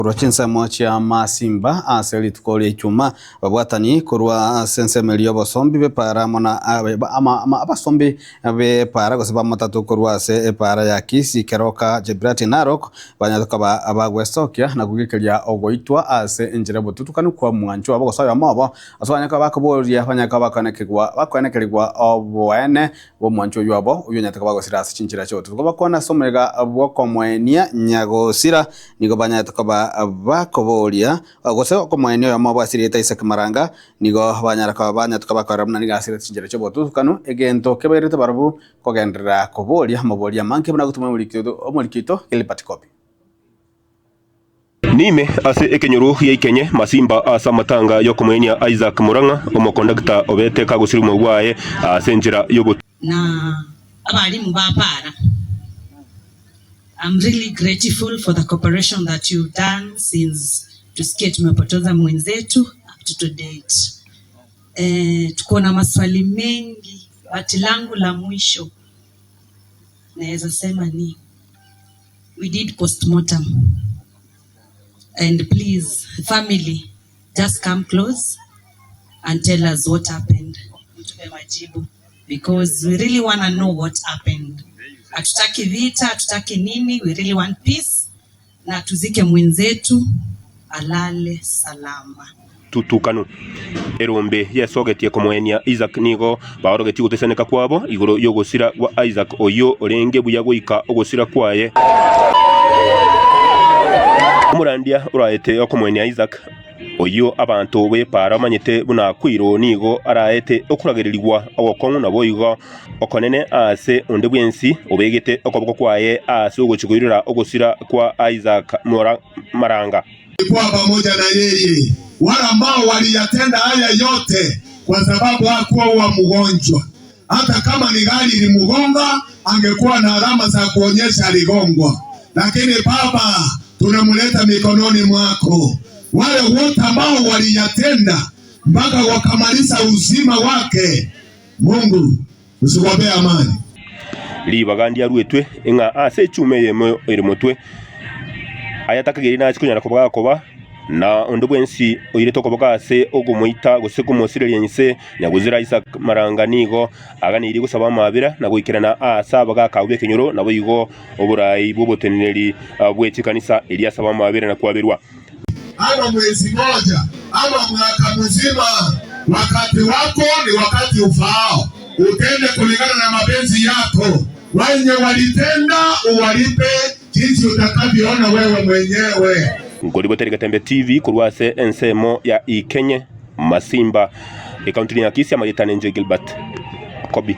Rochinsa mochia masimba aseli tukoli ichuma babwatani kurwa sense melio bosombi be para mona ama abasombi be para gosiba matatu kurwa se para ya kisi keroka Jibrati Narok banyatoka abagwestokia na kugikelia ogoitwa ase enjere botutukanu kwa mwancho abo gosayo amabo aswanyaka bakoboria banyaka bakonekeligwa obwene bo mwancho yabo uyo nyataka bagosira chinchira choto tukabakona somega bwoko mwenia nyagosira nigo banyatoka bakoboria gose okomwenyo ya mabo asirita Isaac Maranga nigo banyaraka banyatoka bakorabna nigasira chinjira cyo botukanu egento keberete barabu kogendera koboria maboria manke bana gutuma mulikito kelipatikopi Nime ase ekenyoro ya ikenye masimba asa matanga yo komwenya Isaac Muranga omokondakta obete kagusiri mwaye ase njira yobo na abalimu bapara. I'm really grateful for the cooperation that you've done since tusikie tumepoteza mwenzetu up to date. Tuko na maswali mengi, bati langu la mwisho naweza sema ni we did postmortem, and please family just come close and tell us what happened, mtupe majibu, because we really want to know what happened. Hatutaki vita, hatutaki nini, we really want peace na tuzike mwenzetu alale salama. Tutukanu erombe yesogetie komwenia Isaac nigo baorogeti gutesaneka kwabo igoro yogosira wa Isaac oyo orenge buya goika ogosira kwaye umurandia uraete okomwenia Isaac oyo abantu be para manyete buna kwiro nigo araete okuragerirwa ogokongu nabo igo okonene ase onde bwensi obegete okoboko kwaye ase ogochigurira ogosira kwa Isaac Maranga kwa pamoja na yeye wale ambao waliyatenda haya yote kwa sababu hakuwa mgonjwa. Hata kama ni gari limugonga angekuwa na alama za kuonyesha aligongwa, lakini Baba tunamuleta mikononi mwako. Wale wote ambao waliyatenda mpaka wakamaliza uzima wake, Mungu usiwape amani. Libagandia ruetwe inga ase chume yemo erimotwe ayatakagiri na chikunyana kobaga koba na ondobwensi oyire tokoboka ase ogomoita gose komosireriense nyaguzira Isaac Maranga nigo aganiri gusaba mabira na guikirana asa baga kawe kenyoro nabo igo oburai boboteneri bwechi kanisa Elia saba mabira na kuabirwa ama mwezi moja ama mwaka mzima. Wakati wako ni wakati ufao, utende kulingana na mapenzi yako. Wenye walitenda uwalipe jinsi utakavyoona wewe mwenyewe. Ngoliboterika Tembe TV kurwase ensemo ya ikenye masimba ekaunti ya Kisia Mayetane Gilbert Kobi.